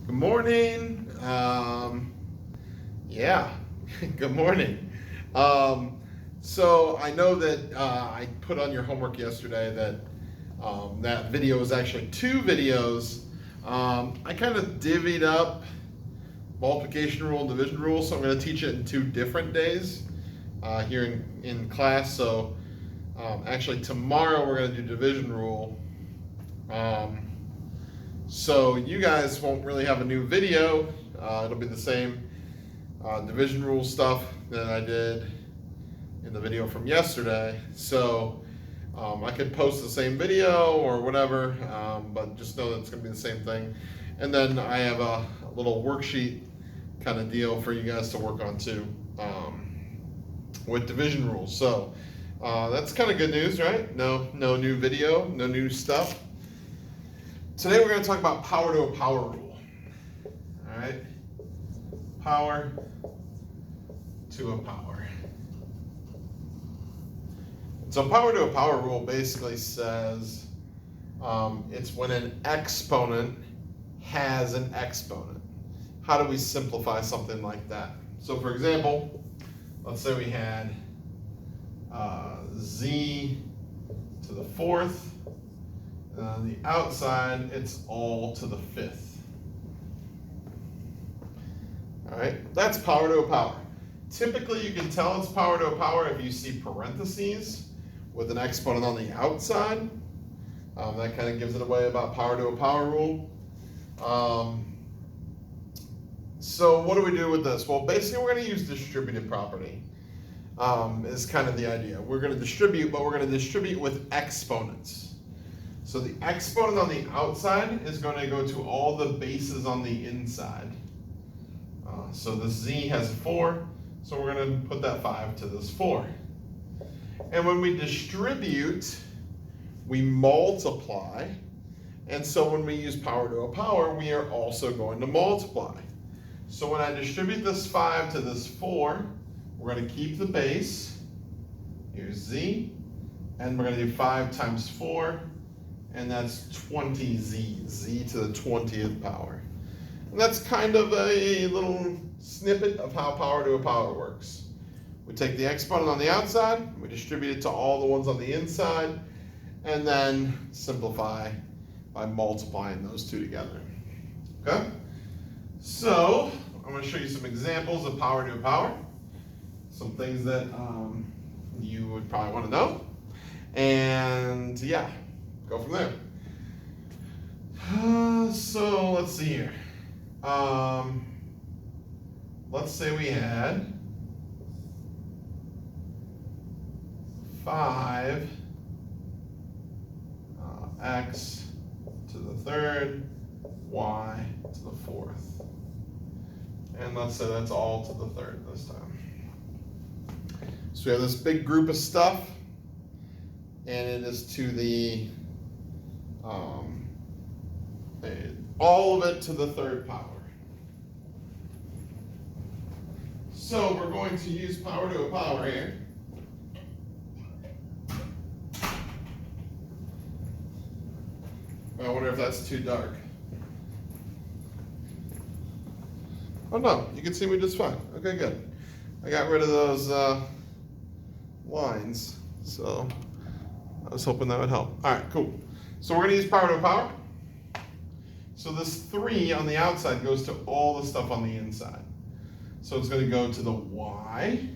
Good morning. Yeah, good morning. So I know that I put on your homework yesterday that that video is actually two videos. I kind of divvied up multiplication rule and division rule, so I'm going to teach it in 2 different days here in class. So actually tomorrow we're going to do division rule. So you guys won't really have a new video. It'll be the same division rule stuff that I did in the video from yesterday. So I could post the same video or whatever, but just know that it's going to be the same thing. And then I have a little worksheet kind of deal for you guys to work on too with division rules. So that's kind of good news, right? No new video, no new stuff. Today we're going to talk about power to a power rule. All right, power to a power. So power to a power rule basically says it's when an exponent has an exponent. How do we simplify something like that? So for example, let's say we had z to the fourth. And on the outside, it's all to the fifth. All right, that's power to a power. Typically, you can tell it's power to a power if you see parentheses with an exponent on the outside. That kind of gives it away about power to a power rule. So what do we do with this? Well, basically, we're going to use distributive property. Is kind of the idea. We're going to distribute, but we're going to distribute with exponents. So the exponent on the outside is going to go to all the bases on the inside. So this z has 4, so we're going to put that 5 to this 4. And when we distribute, we multiply. And so when we use power to a power, we are also going to multiply. So when I distribute this 5 to this 4, we're going to keep the base. Here's z. And we're going to do 5 times 4. And that's 20z, z to the 20th power. And that's kind of a little snippet of how power to a power works. We take the exponent on the outside, we distribute it to all the ones on the inside, and then simplify by multiplying those two together. Okay? So, I'm going to show you some examples of power to a power. Some things that you would probably want to know. And yeah. Go from there. So let's see here. Let's say we had 5 x to the third, y to the fourth. And let's say that's all to the third this time. So we have this big group of stuff, and it is to the all of it to the third power. So we're going to use power to a power here. I wonder if that's too dark. Oh no, you can see me just fine. Okay, good. I got rid of those lines, so I was hoping that would help. All right, cool. So we're going to use power to a power. So this 3 on the outside goes to all the stuff on the inside. So it's going to go to the y,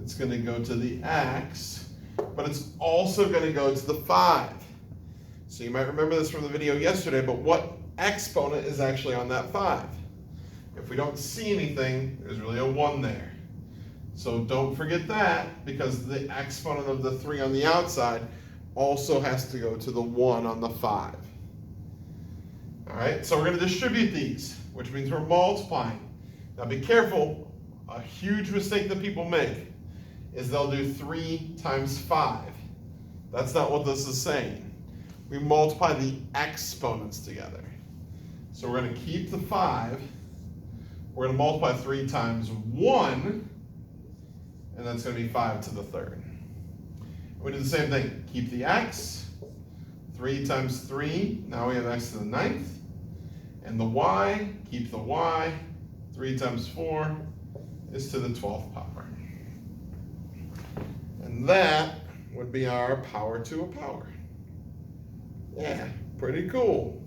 it's going to go to the x, but it's also going to go to the 5. So you might remember this from the video yesterday, but what exponent is actually on that 5? If we don't see anything, there's really a 1 there. So don't forget that, because the exponent of the 3 on the outside also has to go to the 1 on the 5. All right, so we're going to distribute these, which means we're multiplying. Now be careful, a huge mistake that people make is they'll do 3 times 5. That's not what this is saying. We multiply the exponents together. So we're going to keep the 5. We're going to multiply 3 times 1, and that's going to be 5 to the third. We do the same thing. Keep the x. 3 times 3, now we have x to the 9th. And the y, keep the y, 3 times 4 is to the 12th power. And that would be our power to a power. Yeah, pretty cool.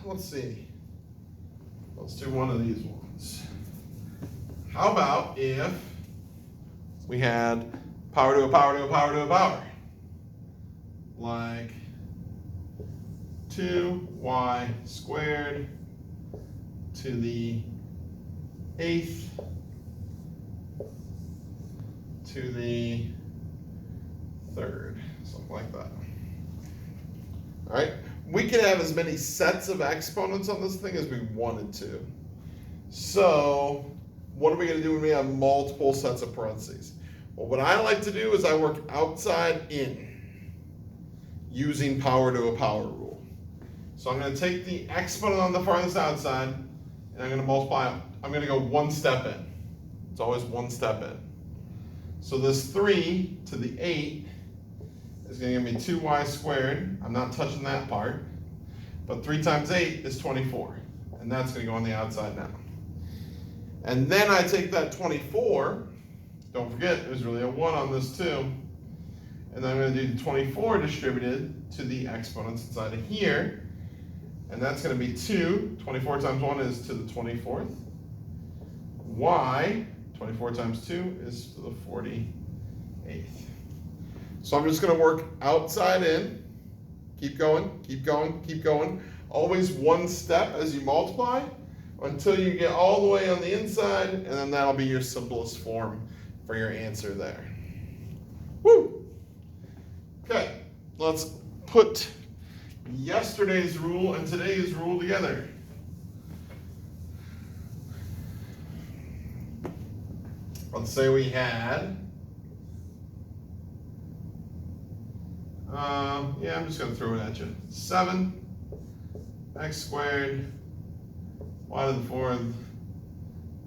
Let's see. Let's do one of these ones. How about if we had power to a power to a power to a power? Like 2y squared to the 8th to the 3rd, something like that. All right, we can have as many sets of exponents on this thing as we wanted to. So what are we going to do when we have multiple sets of parentheses? Well, what I like to do is I work outside in using power to a power rule. So I'm going to take the exponent on the farthest outside and I'm going to multiply it. I'm going to go one step in. It's always one step in. So this 3 to the 8 is going to give me 2y squared. I'm not touching that part. But 3 times 8 is 24. And that's going to go on the outside now. And then I take that 24. Don't forget, there's really a 1 on this too. And then I'm going to do the 24 distributed to the exponents inside of here. And that's going to be 2. 24 times 1 is to the 24th. Y, 24 times 2 is to the 48th. So I'm just going to work outside in. Keep going, keep going, keep going. Always one step as you multiply until you get all the way on the inside, and then that'll be your simplest form for your answer there. Woo! Okay, let's put yesterday's rule and today's rule together. Let's say we had, I'm just going to throw it at you. 7 x squared, y to the 4th,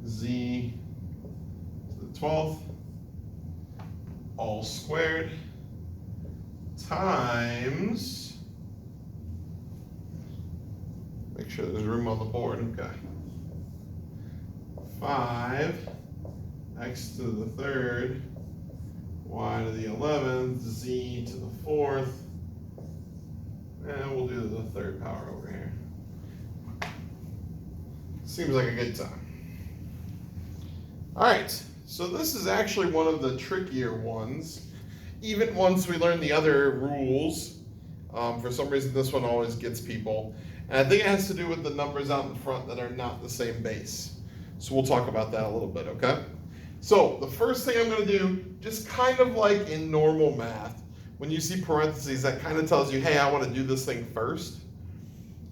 z to the 12th, all squared, times, make sure there's room on the board, okay, 5 x to the 3rd, y to the 11th, z to the 4th, and we'll do the 3rd power over here. Seems like a good time. All right, so this is actually one of the trickier ones. Even once we learn the other rules, for some reason this one always gets people. And I think it has to do with the numbers out in front that are not the same base. So we'll talk about that a little bit, okay? So the first thing I'm going to do, just kind of like in normal math, when you see parentheses, that kind of tells you, hey, I want to do this thing first.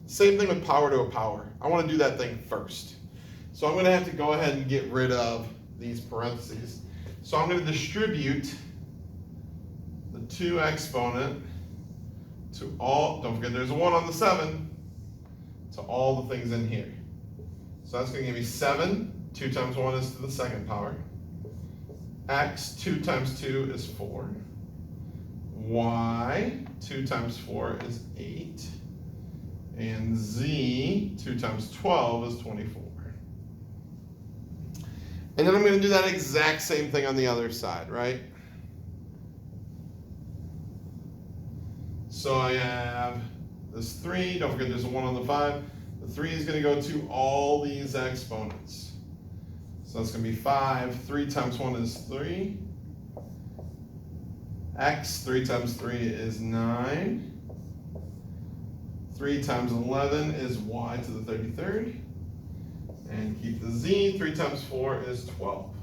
Same thing with power to a power. I want to do that thing first. So I'm going to have to go ahead and get rid of these parentheses. So I'm going to distribute the 2 exponent to all, don't forget there's a 1 on the 7, to all the things in here. So that's going to give me 7. 2 times 1 is to the 2nd power. X, 2 times 2 is 4. Y, 2 times 4 is 8. And Z, 2 times 12 is 24. And then I'm going to do that exact same thing on the other side, right? So I have this 3. Don't forget there's a 1 on the 5. The 3 is going to go to all these exponents. So that's going to be 5. 3 times 1 is 3. X, 3 times 3 is 9. 3 times 11 is y to the 33rd. And keep the z, 3 times 4 is 12.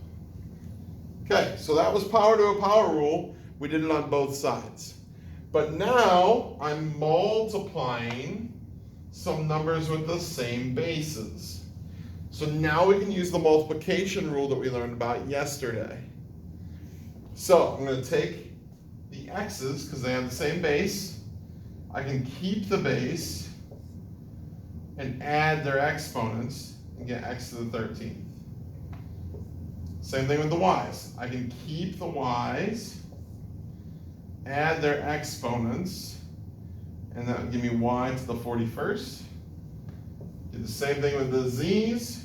Okay, so that was power to a power rule. We did it on both sides. But now I'm multiplying some numbers with the same bases. So now we can use the multiplication rule that we learned about yesterday. So I'm going to take the x's, because they have the same base. I can keep the base and add their exponents and get x to the 13th. Same thing with the y's. I can keep the y's, add their exponents, and that would give me y to the 41st. Do the same thing with the z's.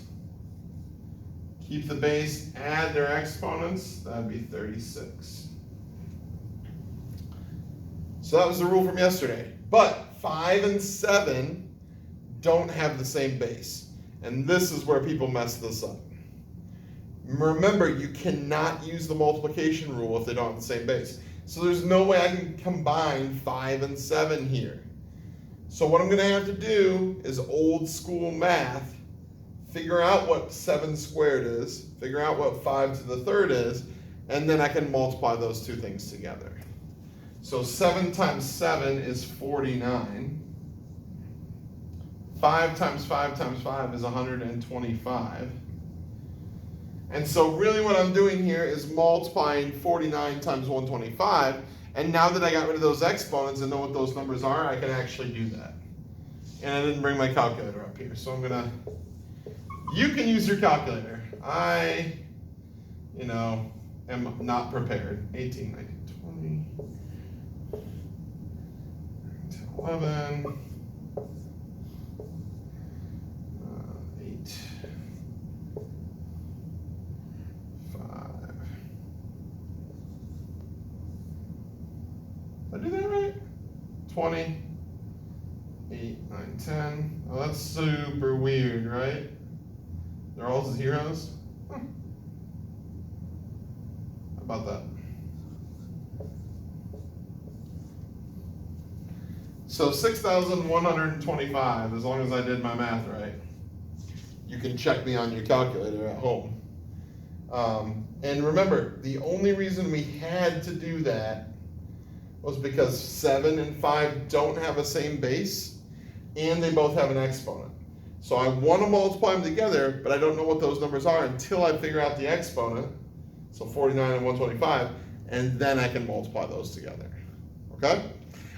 Keep the base, add their exponents, that'd be 36. So that was the rule from yesterday. But 5 and 7 don't have the same base. And this is where people mess this up. Remember, you cannot use the multiplication rule if they don't have the same base. So there's no way I can combine 5 and 7 here. So what I'm going to have to do is old school math, figure out what 7 squared is, figure out what 5 to the third is, and then I can multiply those two things together. So 7 times 7 is 49. 5 times 5 times 5 is 125. And so really what I'm doing here is multiplying 49 times 125. And now that I got rid of those exponents and know what those numbers are, I can actually do that. And I didn't bring my calculator up here, so you can use your calculator. I, am not prepared. 18, 19, 20, 11, 8, 5. Did I do that right? 20, 8, 9, 10. Oh, that's super weird, right? They're all zeros? Huh. How about that? So 6,125, as long as I did my math right. You can check me on your calculator at home. And remember, the only reason we had to do that was because 7 and 5 don't have the same base, and they both have an exponent. So I want to multiply them together, but I don't know what those numbers are until I figure out the exponent, so 49 and 125, and then I can multiply those together, okay?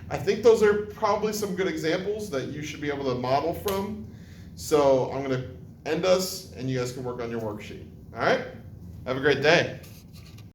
I think those are probably some good examples that you should be able to model from. So I'm going to end us, and you guys can work on your worksheet, all right? Have a great day.